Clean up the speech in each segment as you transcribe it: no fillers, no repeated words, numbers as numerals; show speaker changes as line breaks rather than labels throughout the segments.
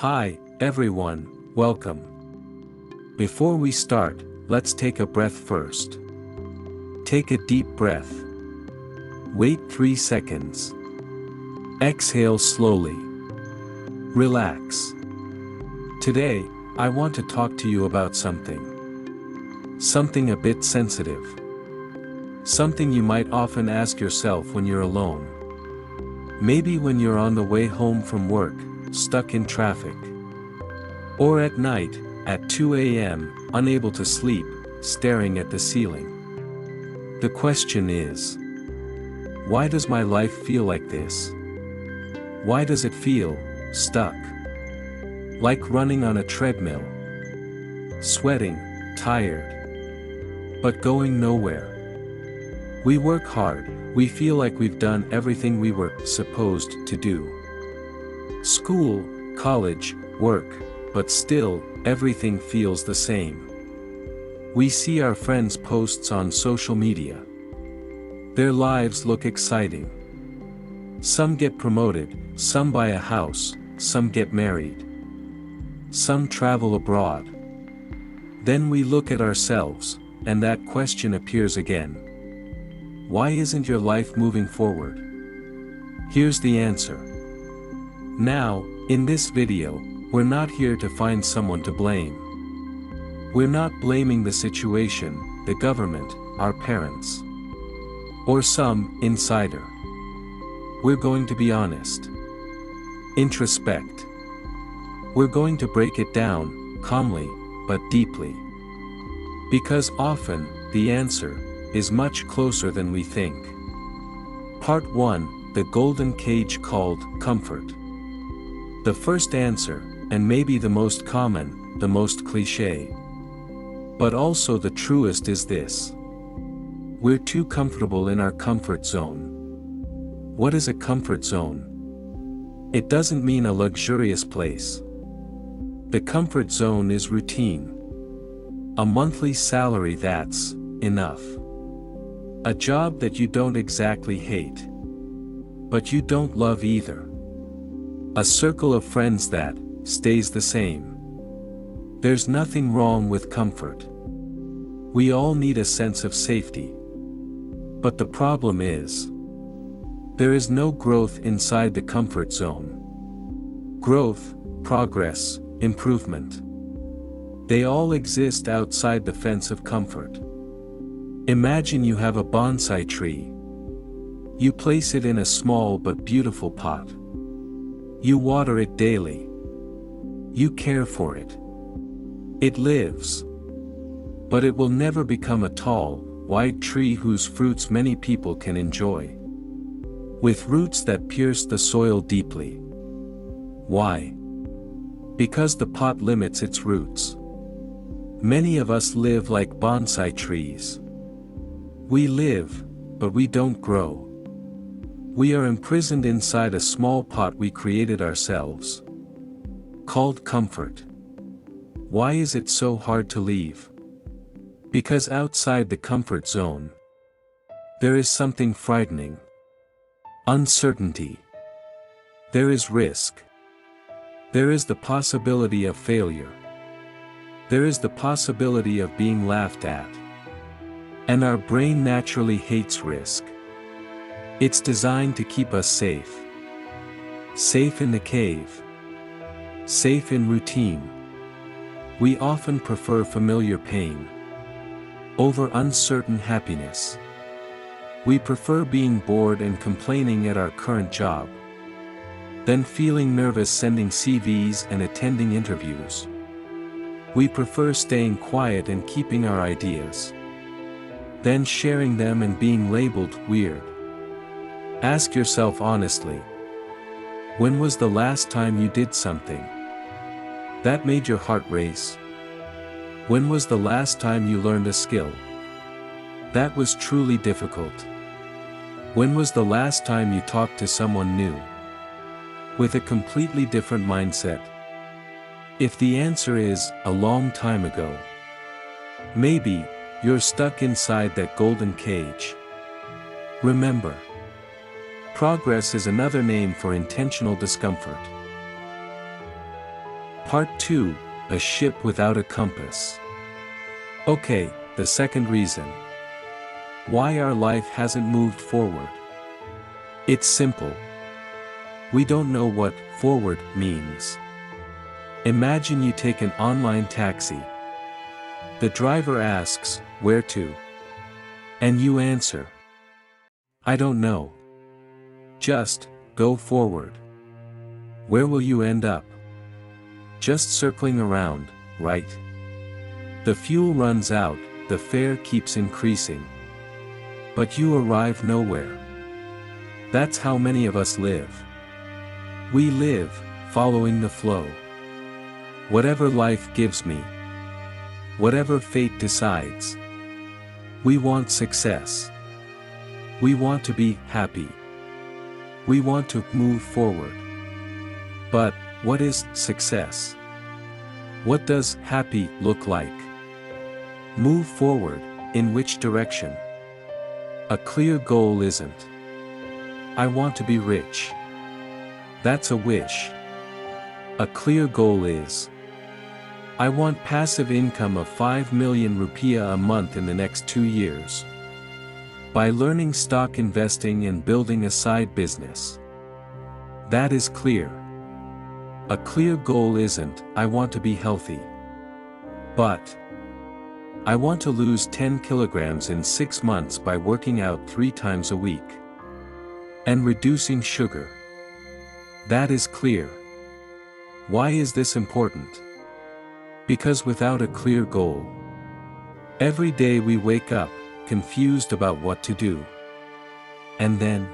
Hi, everyone, welcome. Before we start, let's take a breath first. Take a deep breath. Wait 3 seconds. Exhale slowly. Relax. Today, I want to talk to you about something. Something a bit sensitive. Something you might often ask yourself when you're alone. Maybe when you're on the way home from work, stuck in traffic. Or at night, at 2 a.m., unable to sleep, staring at the ceiling. The question is, why does my life feel like this? Why does it feel stuck? Like running on a treadmill. Sweating, tired. But going nowhere. We work hard, we feel like we've done everything we were supposed to do. School, college, work, but still, everything feels the same. We see our friends' posts on social media. Their lives look exciting. Some get promoted, some buy a house, some get married. Some travel abroad. Then we look at ourselves, and that question appears again. Why isn't your life moving forward? Here's the answer. Now, in this video, we're not here to find someone to blame. We're not blaming the situation, the government, our parents, or some insider. We're going to be honest. Introspect. We're going to break it down, calmly, but deeply. Because often, the answer is much closer than we think. Part 1, the golden cage called comfort. The first answer, and maybe the most common, the most cliché, but also the truest, is this. We're too comfortable in our comfort zone. What is a comfort zone? It doesn't mean a luxurious place. The comfort zone is routine. A monthly salary that's enough. A job that you don't exactly hate, but you don't love either. A circle of friends that stays the same. There's nothing wrong with comfort. We all need a sense of safety. But the problem is, there is no growth inside the comfort zone. Growth, progress, improvement. They all exist outside the fence of comfort. Imagine you have a bonsai tree. You place it in a small but beautiful pot. You water it daily. You care for it. It lives. But it will never become a tall, wide tree whose fruits many people can enjoy. With roots that pierce the soil deeply. Why? Because the pot limits its roots. Many of us live like bonsai trees. We live, but we don't grow. We are imprisoned inside a small pot we created ourselves. Called comfort. Why is it so hard to leave? Because outside the comfort zone, there is something frightening. Uncertainty. There is risk. There is the possibility of failure. There is the possibility of being laughed at. And our brain naturally hates risk. It's designed to keep us safe. Safe in the cave. Safe in routine. We often prefer familiar pain over uncertain happiness. We prefer being bored and complaining at our current job, than feeling nervous sending CVs and attending interviews. We prefer staying quiet and keeping our ideas, then sharing them and being labeled weird. Ask yourself honestly, when was the last time you did something that made your heart race? When was the last time you learned a skill that was truly difficult? When was the last time you talked to someone new with a completely different mindset? If the answer is a long time ago, maybe you're stuck inside that golden cage. Remember, progress is another name for intentional discomfort. Part 2, a ship without a compass. Okay, the second reason why our life hasn't moved forward. It's simple. We don't know what forward means. Imagine you take an online taxi. The driver asks, "Where to?" And you answer, "I don't know." Just go forward. Where will you end up? Just circling around, right? The fuel runs out, the fare keeps increasing. But you arrive nowhere. That's how many of us live. We live, following the flow. Whatever life gives me. Whatever fate decides. We want success. We want to be happy. We want to move forward. But, what is success? What does happy look like? Move forward, in which direction? A clear goal isn't. I want to be rich. That's a wish. A clear goal is. I want passive income of 5 million rupiah a month in the next 2 years. By learning stock investing and building a side business. That is clear. A clear goal isn't, I want to be healthy. But, I want to lose 10 kilograms in 6 months by working out 3 times a week. And reducing sugar. That is clear. Why is this important? Because without a clear goal, every day we wake up, confused about what to do. And then,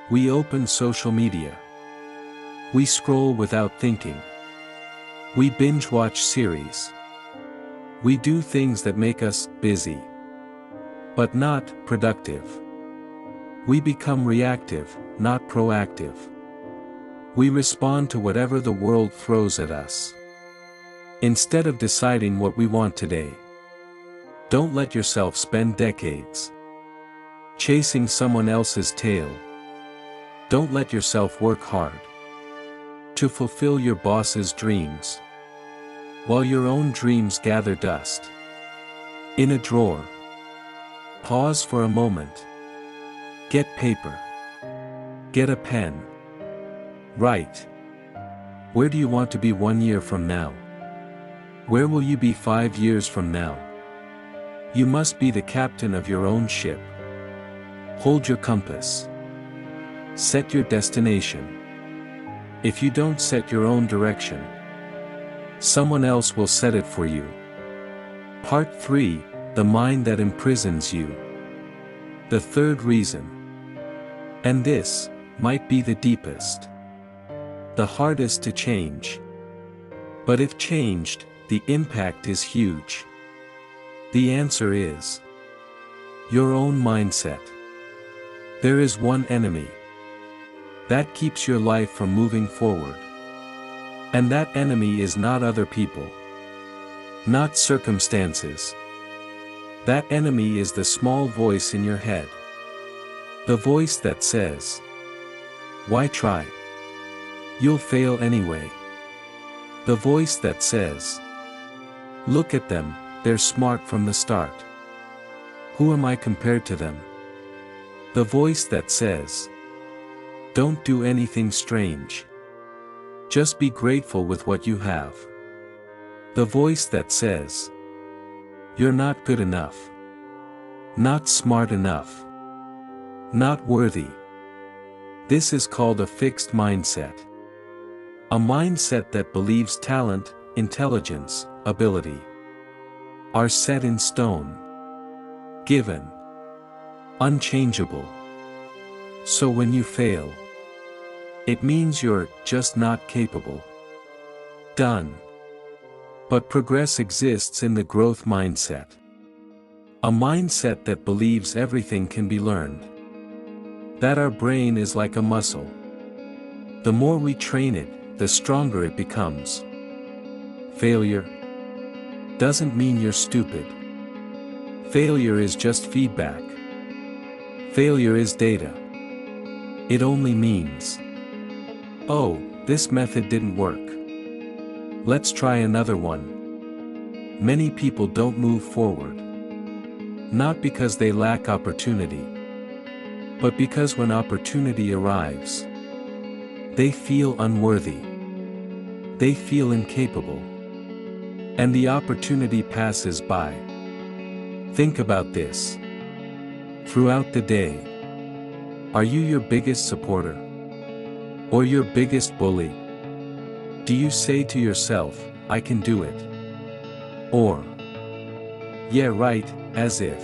we open social media. We scroll without thinking. We binge watch series. We do things that make us busy, but not productive. We become reactive, not proactive. We respond to whatever the world throws at us. Instead of deciding what we want today. Don't let yourself spend decades chasing someone else's tail. Don't let yourself work hard to fulfill your boss's dreams, while your own dreams gather dust in a drawer. Pause for a moment. Get paper. Get a pen. Write. Where do you want to be 1 year from now? Where will you be 5 years from now? You must be the captain of your own ship. Hold your compass. Set your destination. If you don't set your own direction, someone else will set it for you. Part 3, the mind that imprisons you. The third reason. And this might be the deepest. The hardest to change. But if changed, the impact is huge. The answer is your own mindset. There is one enemy that keeps your life from moving forward. And that enemy is not other people, not circumstances. That enemy is the small voice in your head. The voice that says, "Why try? You'll fail anyway." The voice that says, "Look at them, they're smart from the start. Who am I compared to them?" The voice that says, "Don't do anything strange. Just be grateful with what you have." The voice that says, "You're not good enough. Not smart enough. Not worthy." This is called a fixed mindset. A mindset that believes talent, intelligence, ability are set in stone. Given. Unchangeable. So when you fail, it means you're just not capable. Done. But progress exists in the growth mindset. A mindset that believes everything can be learned. That our brain is like a muscle. The more we train it, the stronger it becomes. Failure doesn't mean you're stupid. Failure is just feedback. Failure is data. It only means, oh, this method didn't work. Let's try another one. Many people don't move forward. Not because they lack opportunity, but because when opportunity arrives, they feel unworthy. They feel incapable. And the opportunity passes by. Think about this. Throughout the day, are you your biggest supporter? Or your biggest bully? Do you say to yourself, I can do it? Or, yeah right, as if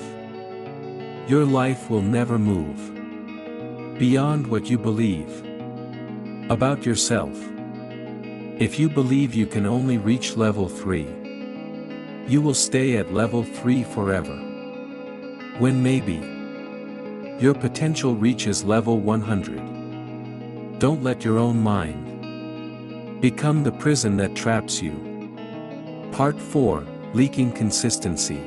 your life will never move beyond what you believe about yourself. If you believe you can only reach level 3, you will stay at level 3 forever. When maybe your potential reaches level 100. Don't let your own mind become the prison that traps you. Part 4, Leaking Consistency.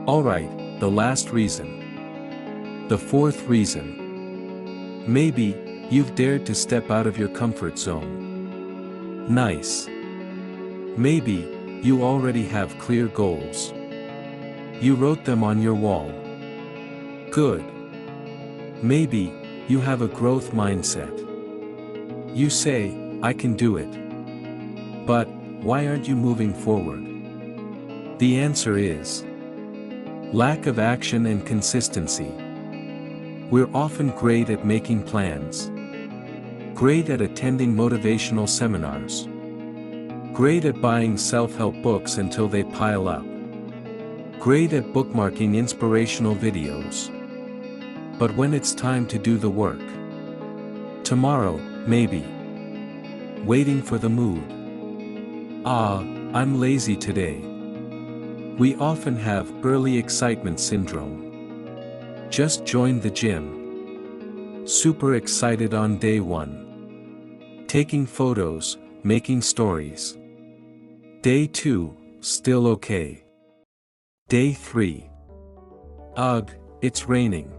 Alright, the last reason. The fourth reason. Maybe you've dared to step out of your comfort zone. Nice. Maybe you already have clear goals. You wrote them on your wall. Good. Maybe you have a growth mindset. You say, I can do it. But why aren't you moving forward? The answer is lack of action and consistency. We're often great at making plans, great at attending motivational seminars, great at buying self-help books until they pile up, great at bookmarking inspirational videos. But when it's time to do the work, tomorrow, maybe, waiting for the mood. I'm lazy today. We often have early excitement syndrome. Just joined the gym. Super excited on day 1. Taking photos, making stories. Day 2, still okay. Day 3. Ugh, it's raining.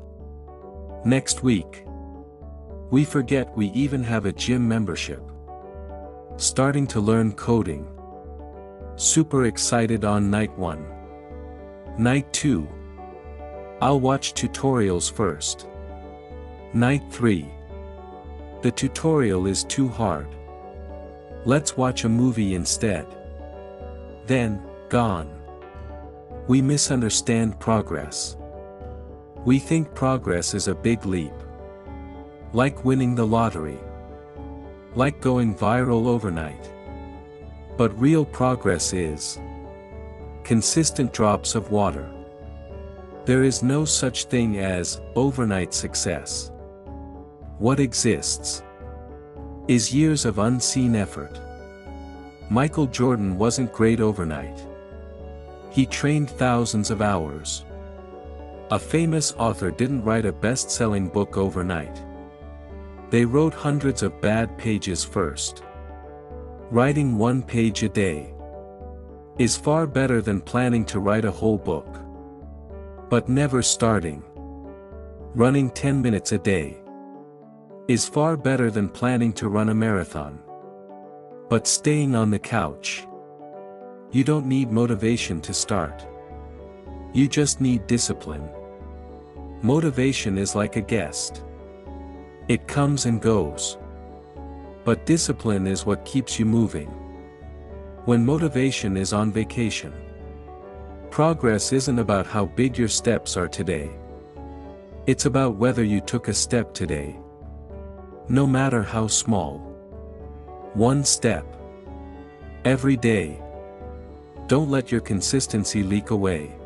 Next week. We forget we even have a gym membership. Starting to learn coding. Super excited on night 1. Night 2. I'll watch tutorials first. Night 3. The tutorial is too hard. Let's watch a movie instead. Then, gone. We misunderstand progress. We think progress is a big leap. Like winning the lottery. Like going viral overnight. But real progress is consistent drops of water. There is no such thing as overnight success. What exists is years of unseen effort. Michael Jordan wasn't great overnight. He trained thousands of hours. A famous author didn't write a best-selling book overnight. They wrote hundreds of bad pages first. Writing 1 page a day is far better than planning to write a whole book, but never starting. Running 10 minutes a day is far better than planning to run a marathon, but staying on the couch. You don't need motivation to start. You just need discipline. Motivation is like a guest. It comes and goes. But discipline is what keeps you moving. When motivation is on vacation. Progress isn't about how big your steps are today. It's about whether you took a step today. No matter how small. 1 step. Every day. Don't let your consistency leak away.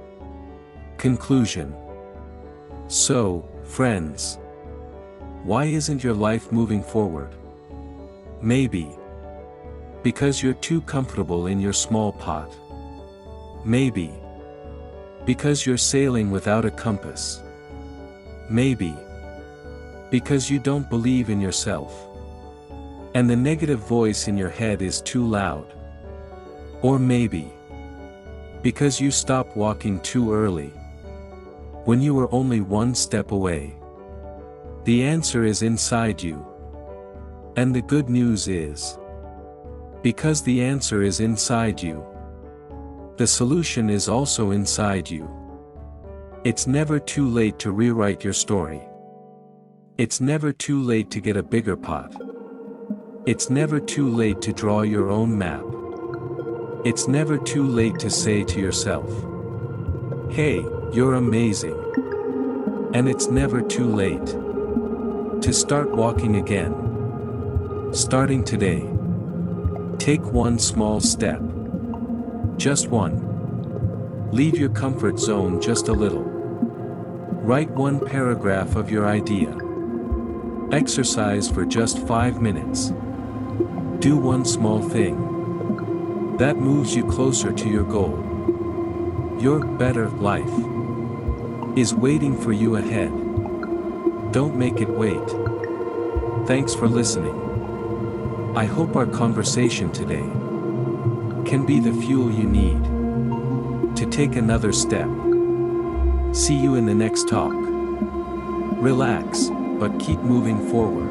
Conclusion. So, friends, why isn't your life moving forward? Maybe because you're too comfortable in your small pot. Maybe because you're sailing without a compass. Maybe because you don't believe in yourself, and the negative voice in your head is too loud. Or maybe because you stopped walking too early, when you were only 1 step away. The answer is inside you. And the good news is, Because the answer is inside you. The solution is also inside you. It's never too late to rewrite your story. It's never too late to get a bigger pot. It's never too late to draw your own map. It's never too late to say to yourself, "Hey, you're amazing." And it's never too late to start walking again. Starting today. Take one small step. Just one. Leave your comfort zone just a little. Write one paragraph of your idea. Exercise for just 5 minutes. Do one small thing that moves you closer to your goal. Your better life is waiting for you ahead. Don't make it wait. Thanks for listening. I hope our conversation today can be the fuel you need to take another step. See you in the next talk. Relax, but keep moving forward.